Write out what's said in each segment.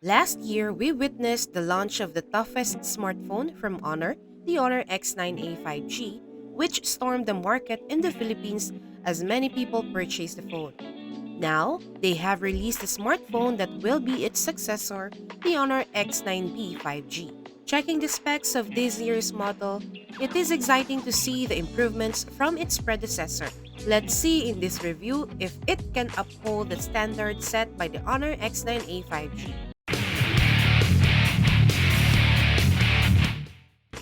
Last year, we witnessed the launch of the toughest smartphone from Honor, the Honor X9a 5G, which stormed the market in the Philippines as many people purchased the phone. Now, they have released a smartphone that will be its successor, the Honor X9b 5G. Checking the specs of this year's model, it is exciting to see the improvements from its predecessor. Let's see in this review if it can uphold the standard set by the Honor X9a 5G.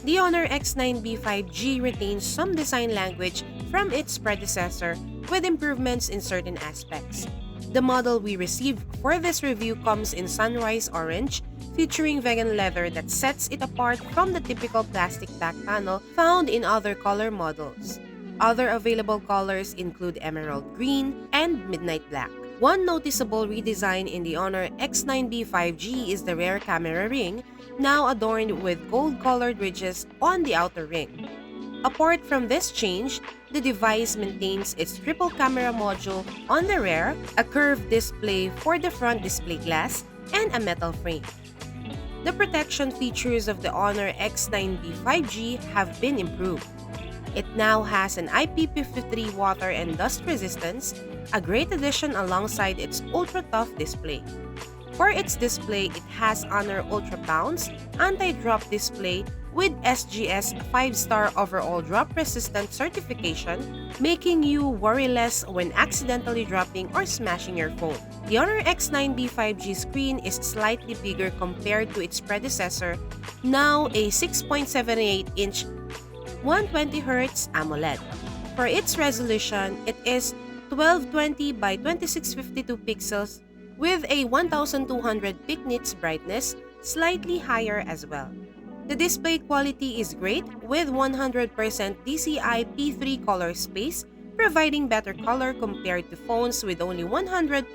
The Honor X9b 5G retains some design language from its predecessor with improvements in certain aspects. The model we received for this review comes in sunrise orange, featuring vegan leather that sets it apart from the typical plastic back panel found in other color models. Other available colors include emerald green and midnight black. One noticeable redesign in the Honor X9b 5G is the rear camera ring, now adorned with gold-colored ridges on the outer ring. Apart from this change, the device maintains its triple camera module on the rear, a curved display for the front display glass, and a metal frame. The protection features of the Honor X9b 5G have been improved. It now has an IP53 water and dust resistance, a great addition alongside its ultra-tough display. For its display, it has Honor Ultra Bounce anti-drop display with SGS 5-star overall drop-resistant certification, making you worry less when accidentally dropping or smashing your phone. The Honor X9b 5G screen is slightly bigger compared to its predecessor, now a 6.78-inch 120Hz AMOLED. For its resolution, it is 1220 by 2652 pixels with a 1200 pic nits brightness, slightly higher as well. The display quality is great with 100% DCI P3 color space, providing better color compared to phones with only 100%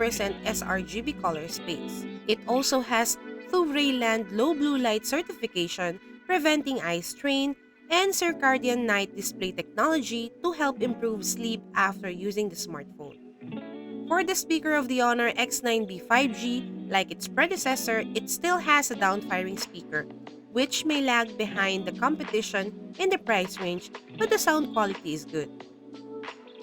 sRGB color space. It also has Land low blue light certification, preventing eye strain, and circadian night display technology to help improve sleep after using the smartphone. For the speaker of the Honor X9b 5G, like its predecessor, it still has a down-firing speaker, which may lag behind the competition in the price range, but the sound quality is good.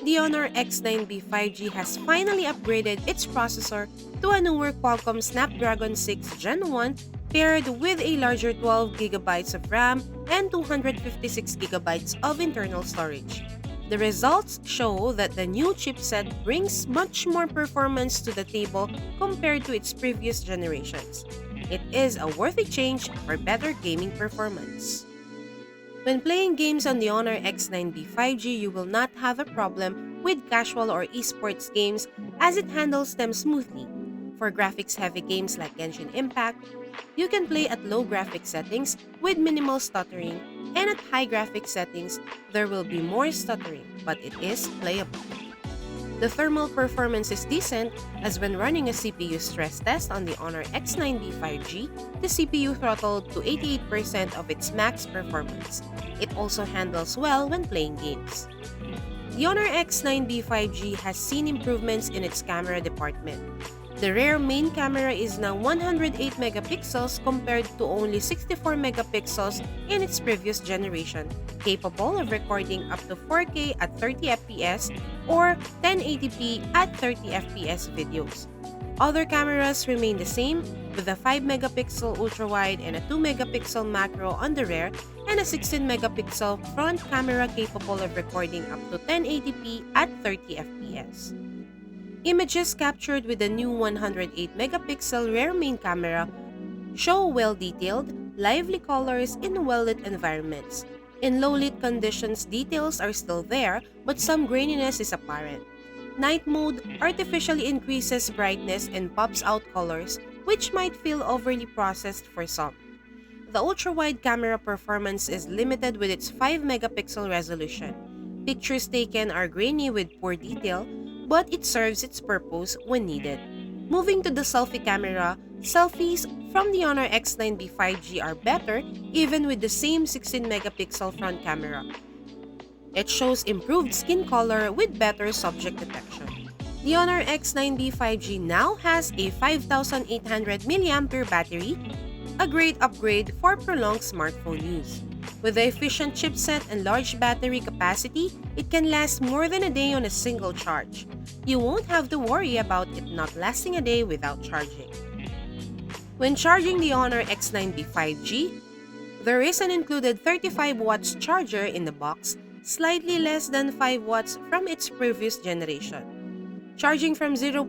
The Honor X9b 5G has finally upgraded its processor to a newer Qualcomm Snapdragon 6 Gen 1 paired with a larger 12GB of RAM and 256GB of internal storage. The results show that the new chipset brings much more performance to the table compared to its previous generations. It is a worthy change for better gaming performance. When playing games on the Honor X9b 5G, you will not have a problem with casual or esports games as it handles them smoothly. For graphics-heavy games like Genshin Impact, you can play at low graphics settings with minimal stuttering, and at high graphics settings, there will be more stuttering, but it is playable. The thermal performance is decent, as when running a CPU stress test on the Honor X9b 5G, the CPU throttled to 88% of its max performance. It also handles well when playing games. The Honor X9b 5G has seen improvements in its camera department. The rear main camera is now 108 megapixels compared to only 64 megapixels in its previous generation, capable of recording up to 4K at 30 FPS or 1080p at 30 FPS videos. Other cameras remain the same, with a 5 megapixel ultra-wide and a 2 megapixel macro on the rear and a 16 megapixel front camera capable of recording up to 1080p at 30 FPS. Images captured with the new 108 megapixel rear main camera show well-detailed, lively colors in well-lit environments. In low-lit conditions, details are still there, but some graininess is apparent. Night mode artificially increases brightness and pops out colors, which might feel overly processed for some. The ultra-wide camera performance is limited with its 5 megapixel resolution. Pictures taken are grainy with poor detail, but it serves its purpose when needed. Moving to the selfie camera, selfies from the Honor X9b 5G are better even with the same 16 megapixel front camera. It shows improved skin color with better subject detection. The Honor X9b 5G now has a 5,800 mAh battery, a great upgrade for prolonged smartphone use. With the efficient chipset and large battery capacity, it can last more than a day on a single charge. You won't have to worry about it not lasting a day without charging. When charging the Honor X9b 5G, there is an included 35 watts charger in the box, slightly less than 5 watts from its previous generation. Charging from 0%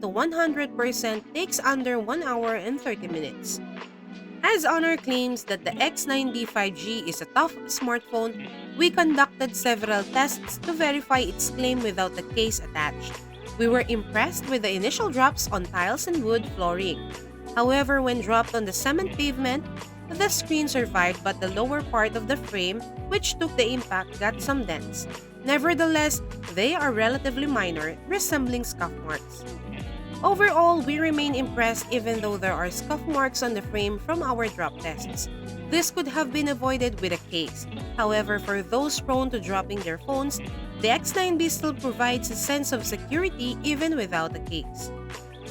to 100% takes under 1 hour and 30 minutes. As Honor claims that the X9b 5G is a tough smartphone, we conducted several tests to verify its claim without the case attached. We were impressed with the initial drops on tiles and wood flooring. However, when dropped on the cement pavement, the screen survived, but the lower part of the frame, which took the impact, got some dents. Nevertheless, they are relatively minor, resembling scuff marks. Overall, we remain impressed even though there are scuff marks on the frame from our drop tests. This could have been avoided with a case. However, for those prone to dropping their phones, the X9b still provides a sense of security even without a case.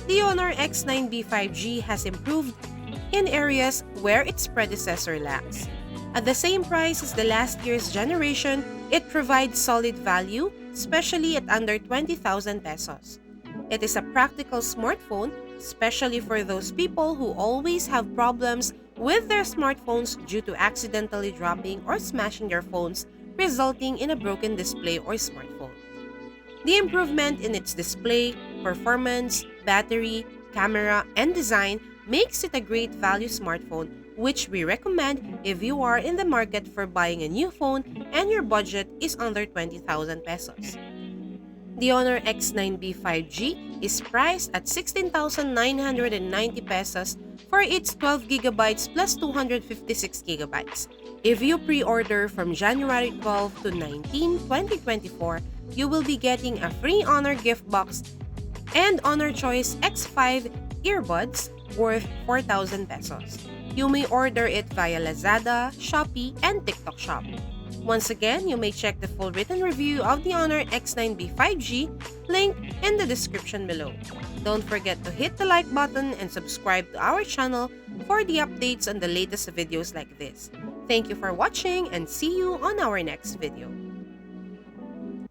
The Honor X9b 5G has improved in areas where its predecessor lacks. At the same price as the last year's generation, it provides solid value, especially at under 20,000 pesos. It is a practical smartphone, especially for those people who always have problems with their smartphones due to accidentally dropping or smashing their phones, resulting in a broken display or smartphone. The improvement in its display, performance, battery, camera, and design makes it a great value smartphone, which we recommend if you are in the market for buying a new phone and your budget is under 20,000 pesos. The Honor X9b 5G is priced at 16,990 pesos for its 12GB plus 256GB. If you pre-order from January 12 to 19, 2024, you will be getting a free Honor gift box and Honor Choice X5 earbuds worth 4,000 pesos. You may order it via Lazada, Shopee, and TikTok Shop. Once again, you may check the full written review of the Honor X9b 5G, link in the description below. Don't forget to hit the like button and subscribe to our channel for the updates on the latest videos like this. Thank you for watching and see you on our next video.